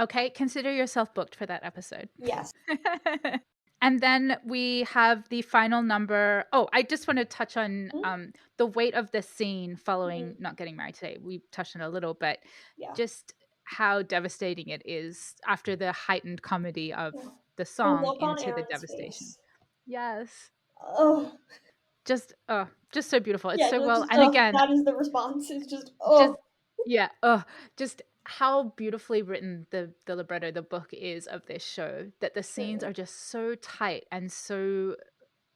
Okay, consider yourself booked for that episode. Yes. And then we have the final number. Oh, I just want to touch on Mm, the weight of the scene following mm, Not Getting Married Today. We touched on it a little, but yeah. just how devastating it is after the heightened comedy of Oh, the the song look on into the Aaron's devastation. face. Yes. Oh, Just so beautiful. It's yeah, so just well. And again, that is the response. It's just just oh. yeah, just how beautifully written the libretto, the book is of this show, that the scenes Mm, are just so tight and so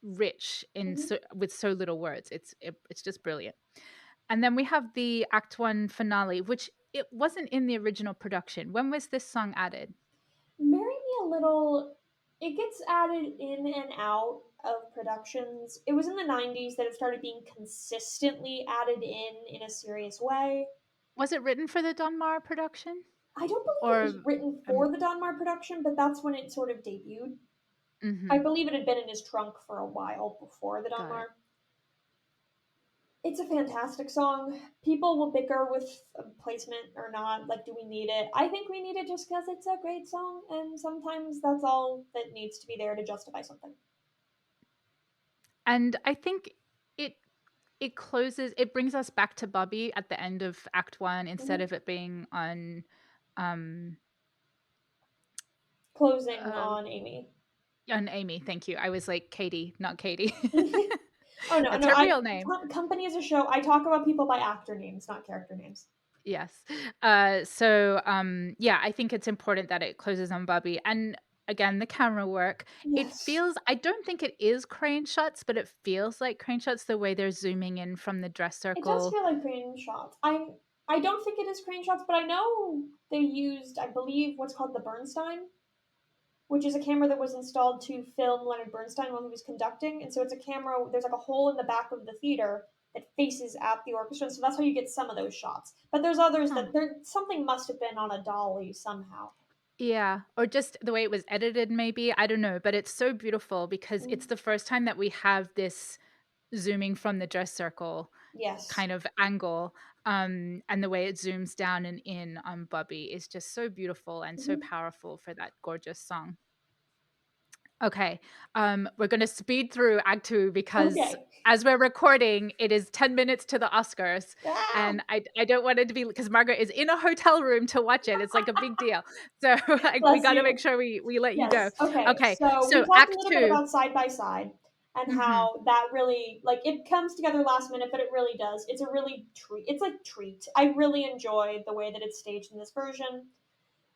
rich in mhm. with so little words. It's just brilliant. And then we have the Act 1 finale, which it wasn't in the original production. When was this song added? Marry Me a Little, it gets added in and out of productions. It was in the 90s that it started being consistently added in a serious way. Was it written for the Donmar production? I don't believe it was Or written um for the Donmar production, but that's when it sort of debuted. I mhm, believe it had been in his trunk for a while before the got it. Donmar. It's a fantastic song. People will bicker with placement or not. Like, do we need it? I think we need it just because it's a great song, and sometimes that's all that needs to be there to justify something. And I think it it brings us back to Bobby at the end of Act 1 instead Mhm. of it being um Closing uh on Amy. on Amy. Thank you. I was like Katie, not Katie. Oh no, That's no. her I real name. Company is a show. I talk about people by actor names, not character names. Yes. Yeah, I think it's important that it closes on Bobby. And again, the camera work. It Yes, feels, I don't think it is crane shots, but it feels like crane shots the way they're zooming in from the dress it does circle. feel like crane shots. I don't think it is crane shots, but I know they used, I believe, what's called the Bernstein, which is a camera that was installed to film Leonard Bernstein while he was conducting. And so it's a camera. There's like a hole in the back of the theater that faces at the orchestra. And so that's how you get some of those shots. But there's others Huh. that there something must have been on a dolly somehow. Yeah, or just the way it was edited, maybe. I don't know, but it's so beautiful because it's Mm, the first time that we have this zooming from the dress circle yes. kind of angle. And the way it zooms down and in on Bobby is just so beautiful and so Mhm. powerful for that gorgeous song. Okay, we're gonna speed through Act 2 because Okay. as we're recording, it is 10 minutes to the Oscars, Ah! and I don't want it to be because Margaret is in a hotel room to watch it. It's like a big deal. So, like, we Bless gotta make you. sure we let you go. Yes. Okay. Okay, So we so talked a Act little bit 2. about side by side and Mhm, how that really like it comes together last minute, but it really does. It's a really treat. It's like treat. I really enjoyed the way that it's staged in this version.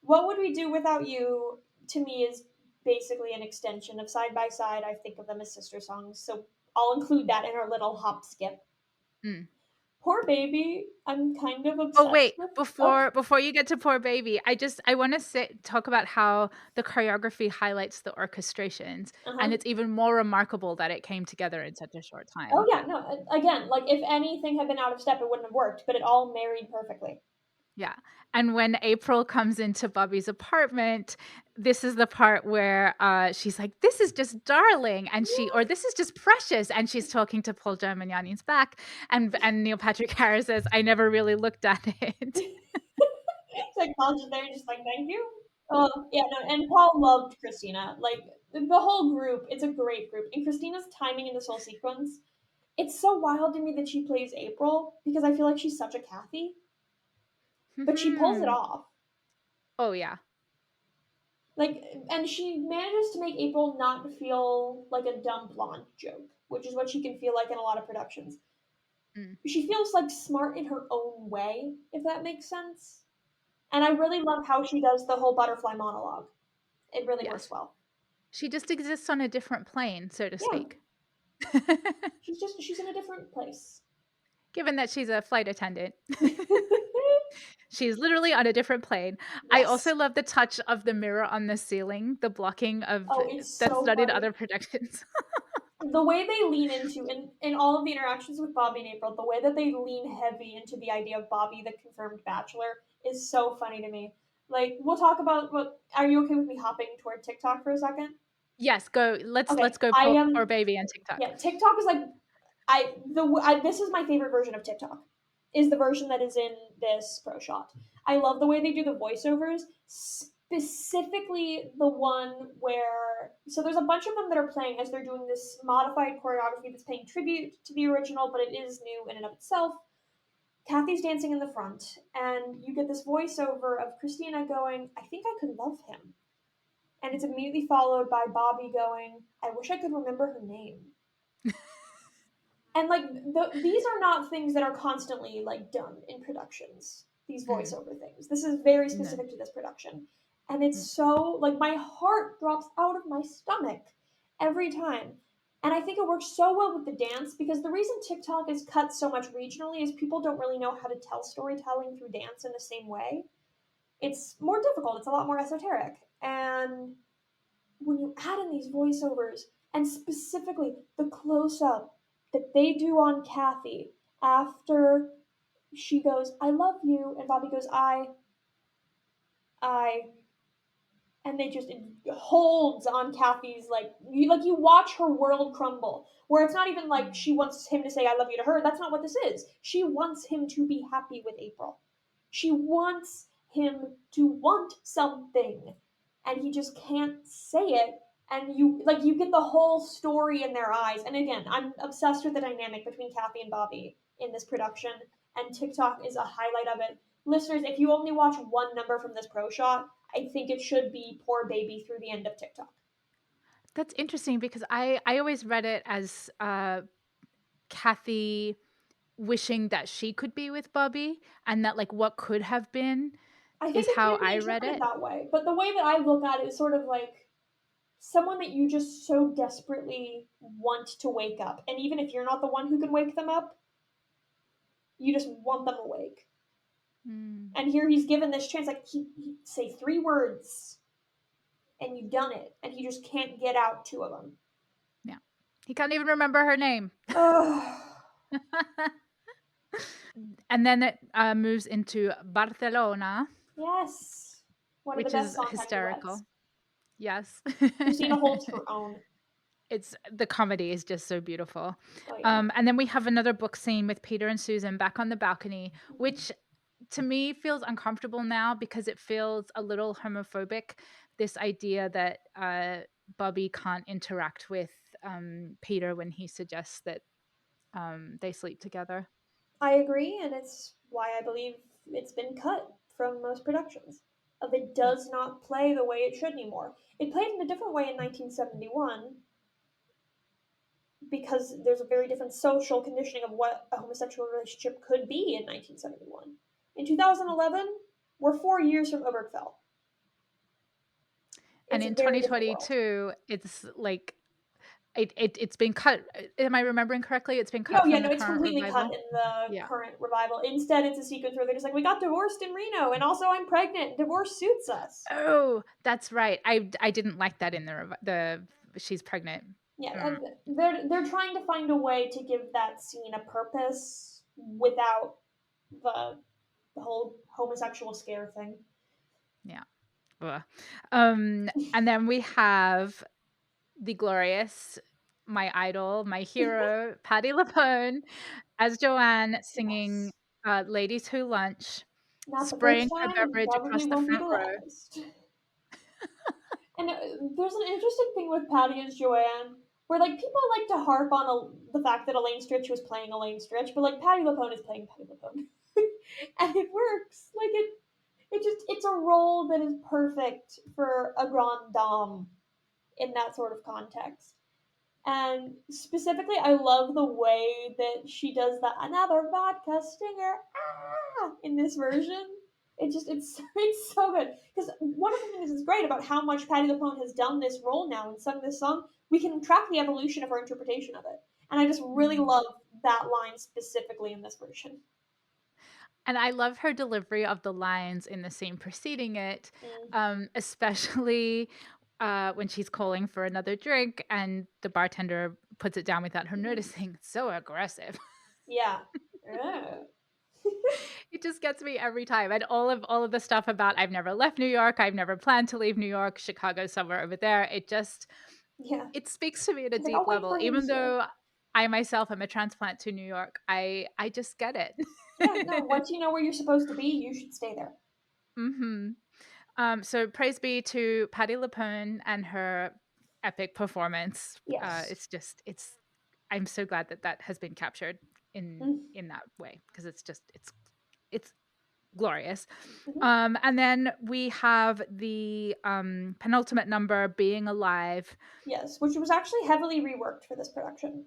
What would we do without you? To me, is basically an extension of side by side. I think of them as sister songs, so I'll include that in our little hop skip. mm. Poor baby, I'm kind of Oh, obsessed wait, with. Oh, before you get to Poor Baby, I wanna talk about how the choreography highlights the orchestrations, uh and huh. it's even more remarkable that it came together in such a short Oh time. yeah, no. Again, like if anything had been out of step, it wouldn't have worked. But it all married perfectly. Yeah, and when April comes into Bobby's apartment, this is the part where, she's like, "This is just darling," and "This is just precious," and she's talking to Paul Germaniani's back, and Neil Patrick Harris says, "I never really looked at it." It's like Paul's just there, just like thank you. Oh yeah, no, and Paul loved Christina. Like the whole group, it's a great group. And Christina's timing in this whole sequence, it's so wild to me that she plays April because I feel like she's such a Kathy, but she pulls it Mhm. off. Oh, yeah. Like, and she manages to make April not feel like a dumb blonde joke, which is what she can feel like in a lot of productions. Mm, She feels like smart in her own way, if that makes sense. And I really love how she does the whole butterfly monologue. It really works yes. well. She just exists on a different plane, so to Yeah, speak. she's in a different place. Given that she's a flight attendant. She's literally on a different plane. I Yes. also love the touch of the mirror on the ceiling, the blocking of Oh, it's that's so done in funny. other productions. The way they lean into in all of the interactions with Bobby and April, the way that they lean heavy into the idea of Bobby the confirmed bachelor is so funny to me. Like we'll talk about what are you okay with me hopping toward TikTok for a second? Yes, go. Let's Okay. go I poor am baby on TikTok. yeah, TikTok is like this is my favorite version of TikTok. Is the version that is in this pro shot. I love the way they do the voiceovers, specifically the one where, so there's a bunch of them that are playing as they're doing this modified choreography that's paying tribute to the original, but it is new in and of itself. Kathy's dancing in the front, and you get this voiceover of Christina going, "I think I could love him." And it's immediately followed by Bobby going, "I wish I could remember her name." And like these are not things that are constantly like done in productions, these Mm. voiceover things. This is very No. specific to this production, and it's Mm. so like my heart drops out of my stomach every time. And I think it works so well with the dance, because the reason TikTok is cut so much regionally is people don't really know how to tell storytelling through dance in the same way. It's more difficult, it's a lot more esoteric. And when you add in these voiceovers, and specifically the close up that they do on Kathy after she goes, "I love you," and Bobby goes, I, and they just, it holds on Kathy's, like you watch her world crumble, where it's not even like Mm. she wants him to say "I love you" to her. That's not what this is. She wants him to be happy with April. She wants him to want something, and he just can't say it. And you get the whole story in their eyes. And again, I'm obsessed with the dynamic between Kathy and Bobby in this production, and TikTok is a highlight of it. Listeners, if you only watch one number from this pro shot, I think it should be "Poor Baby" through the end of TikTok. That's interesting because I always read it as Kathy wishing that she could be with Bobby and that like what could have been I is think it how can be I read interpreted it. that way, but the way that I look at it is sort of like someone that you just so desperately want to wake up. And even if you're not the one who can wake them up, you just want them awake. Mm. And here he's given this chance, like he say 3 words and you've done it, and he just can't get out 2 of them. Yeah. He can't even remember her name. Oh, And then it moves into Barcelona, yes. One of the which best is Sondheim duets. hysterical. Yes. Christina holds her own. It's the comedy is just so beautiful. Oh, yeah. And then we have another book scene with Peter and Susan back on the balcony, Mhm. which to me feels uncomfortable now because it feels a little homophobic. This idea that Bobby can't interact with Peter when he suggests that they sleep together. I agree, and it's why I believe it's been cut from most productions. It does not play the way it should anymore. It played in a different way in 1971, because there's a very different social conditioning of what a homosexual relationship could be in 1971. In 2011, we're 4 years from Obergefell. And It's a in very different world. 2022, it's like it's been cut. Am I remembering correctly? It's been No, cut yeah, from no, the it's current completely cut revival. in the Yeah. current revival. Instead, it's a sequence where they're just like, "We got divorced in Reno, and also I'm pregnant. Divorce suits us." Oh, that's right. I didn't like that in the she's pregnant. Yeah, Mm, and they're trying to find a way to give that scene a purpose without the the whole homosexual scare thing. yeah. Ugh. And then we have the glorious, my idol, my hero, Patti LuPone as Joanne singing Yes. Ladies Who Lunch, Not the first spraying her time, and beverage probably across the won't be front the row. last. And there's an interesting thing with Patty as Joanne, where like people like to harp on the fact that Elaine Stritch was playing Elaine Stritch, but like Patty LuPone is playing Patty LuPone, and it works. Like it's a role that is perfect for a grande dame in that sort of context. And specifically, I love the way that she does the "another vodka stinger" in this version. It's so good, because one of the things that's great about how much Patti LuPone has done this role now and sung this song, we can track the evolution of her interpretation of it, and I just really Mm. love that line specifically in this version. And I love her delivery of the lines in the scene preceding it, Mm-hmm. especially when she's calling for another drink and the bartender puts it down without her noticing. It's so aggressive. Yeah. Yeah. It just gets me every time. And all of the stuff about I've never left New York, I've never planned to leave New York, Chicago's somewhere over there. Yeah. It speaks to me at a She's like, deep "I'll wait level. for him, Even sir." though I myself am a transplant to New York, I just get Yeah. No. it. Once you know where you're supposed to be, you should stay there. Mhm. So praise be to Patti LuPone and her epic performance. Yes. I'm so glad that that has been captured Mm-hmm. in that way, because it's glorious. Mm-hmm. And then we have the penultimate number, Being Alive. Yes, which was actually heavily reworked for this production.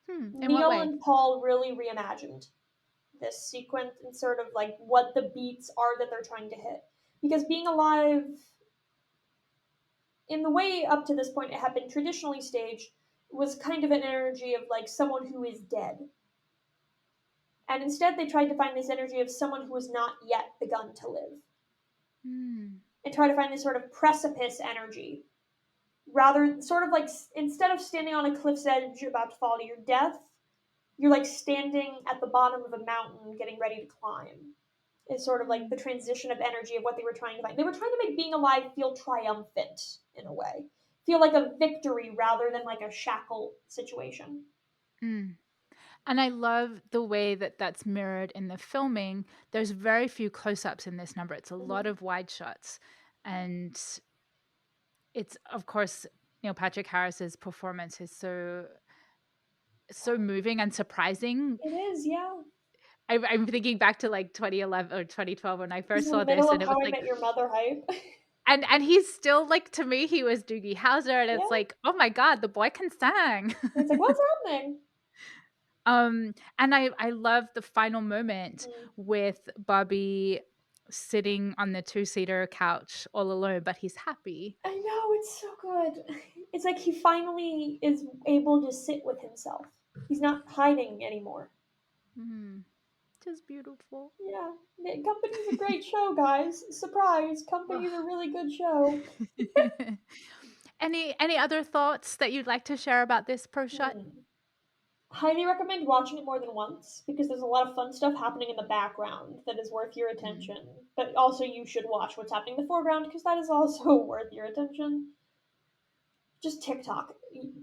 In what Neil way? and Paul really reimagined this sequence and sort of like what the beats are that they're trying to hit. Because Being Alive, in the way up to this point it had been traditionally staged, was kind of an energy of like someone who is dead. And instead they tried to find this energy of someone who has not yet begun to live. Hmm. And try to find this sort of precipice energy. Rather, sort of like instead of standing on a cliff's edge about to fall to your death, you're like standing at the bottom of a mountain getting ready to climb. Is sort of like the transition of energy of what they were trying to find. They were trying to make Being Alive feel triumphant in a way, feel like a victory rather than like a shackle situation. Mm. And I love the way that that's mirrored in the filming. There's very few close-ups in this number. It's a lot Mm-hmm. of wide shots, and it's, of course, Neil Patrick Harris's performance is so moving and surprising. It is, yeah. I'm thinking back to like 2011 or 2012 when I He's first in the saw middle this, and of it was How I like, Met Your Mother hype. and he's still like, to me, he was Doogie Howser, and Yeah. it's like, oh my god, the boy can sing. And it's like, what's happening? And I love the final moment Mm. with Bobby sitting on the two-seater couch all alone, but he's happy. I know, it's so good. It's like he finally is able to sit with himself. He's not hiding anymore. Mm, just beautiful. Yeah. Company's a great show, guys. Surprise, Ugh. Company's a really good show. Any other thoughts that you'd like to share about this pro shot? Hmm. Highly recommend watching it more than once because there's a lot of fun stuff happening in the background that is worth your Mm, attention. But also, you should watch what's happening in the foreground because that is also worth your attention. Just TikTok.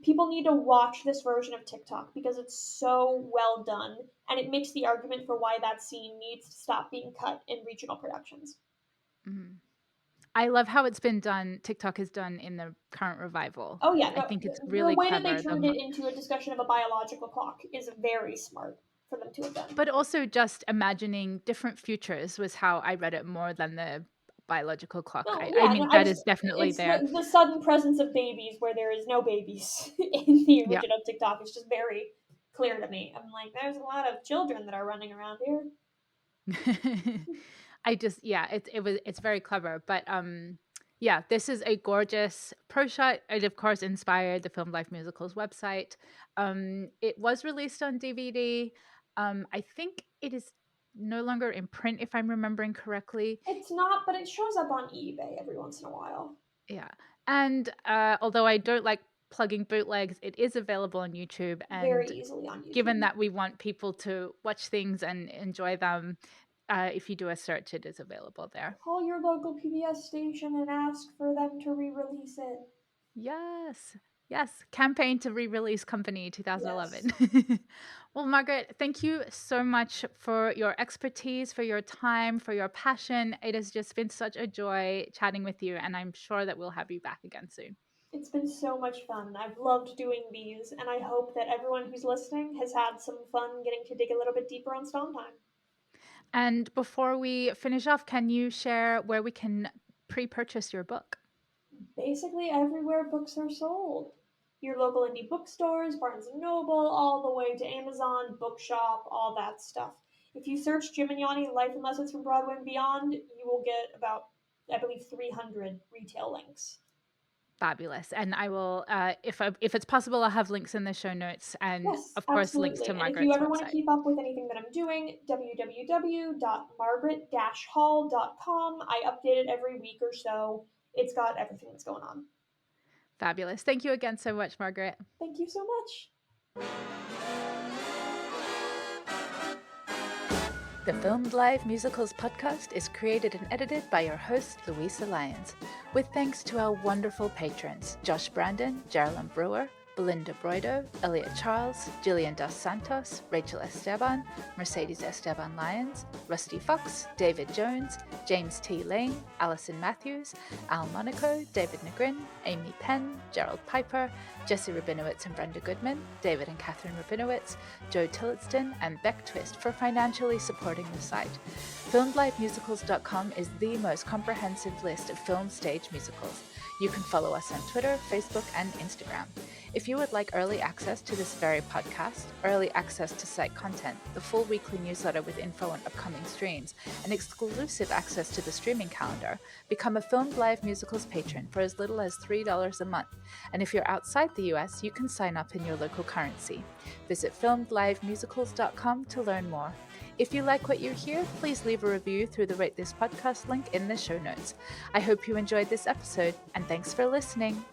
People need to watch this version of TikTok because it's so well done and it makes the argument for why that scene needs to stop being cut in regional productions. mm. I love how it's been done. TikTok is done in the current revival. Oh, yeah, I no, think it's the really way that they clever. turned it into a discussion of a biological clock is very smart for them to have done. But also just imagining different futures was how I read it more than the biological clock. No, I yeah, no, mean, I that is just definitely it's there. the sudden presence of babies where there is no babies in the Yeah. original TikTok is just very clear to me. I'm like, there's a lot of children that are running around here. Yeah, it's very clever. But yeah, this is a gorgeous pro shot. It of course inspired the Film Life Musicals website. It was released on DVD. I think it is no longer in print, if I'm remembering correctly. It's not, but it shows up on eBay every once in a while. Yeah. And although I don't like plugging bootlegs, it is available on YouTube. Very And easily on given YouTube. that we want people to watch things and enjoy them, if you do a search, it is available there. Call your local PBS station and ask for them to re-release it. Yes. Yes. Campaign to re-release Company Yes. 2011. Well, Margaret, thank you so much for your expertise, for your time, for your passion. It has just been such a joy chatting with you, and I'm sure that we'll have you back again soon. It's been so much fun. I've loved doing these, and I hope that everyone who's listening has had some fun getting to dig a little bit deeper on Sondheim. And before we finish off, can you share where we can pre-purchase your book? Basically everywhere books are sold. Your local indie bookstores, Barnes and Noble, all the way to Amazon, Bookshop, all that stuff. If you search Jim and Yanni Life and Lessons from Broadway and Beyond, you will get about, I believe, 300 retail links. Fabulous. And I will, if it's possible, I'll have links in the show notes, and Yes, of course links to absolutely. And if you Margaret's ever want to website. keep up with anything that I'm doing, www.margaret-hall.com. I update it every week or so. It's got everything that's going on. Fabulous. Thank you again so much, Margaret. Thank you so much. The Filmed Live Musicals podcast is created and edited by your host, Luisa Lyons, with thanks to our wonderful patrons, Josh Brandon, Geraldine Brewer, Belinda Broido, Elliot Charles, Gillian Dos Santos, Rachel Esteban, Mercedes Esteban Lyons, Rusty Fox, David Jones, James T. Lane, Alison Matthews, Al Monaco, David Negrin, Amy Penn, Gerald Piper, Jesse Rabinowitz and Brenda Goodman, David and Catherine Rabinowitz, Joe Tillotson, and Beck Twist for financially supporting the site. FilmedLiveMusicals.com is the most comprehensive list of film stage musicals. You can follow us on Twitter, Facebook, and Instagram. If you would like early access to this very podcast, early access to site content, the full weekly newsletter with info on upcoming streams, and exclusive access to the streaming calendar, become a Filmed Live Musicals patron for as little as $3 a month. And if you're outside the US, you can sign up in your local currency. Visit FilmedLiveMusicals.com to learn more. If you like what you hear, please leave a review through the Rate This Podcast link in the show notes. I hope you enjoyed this episode, and thanks for listening.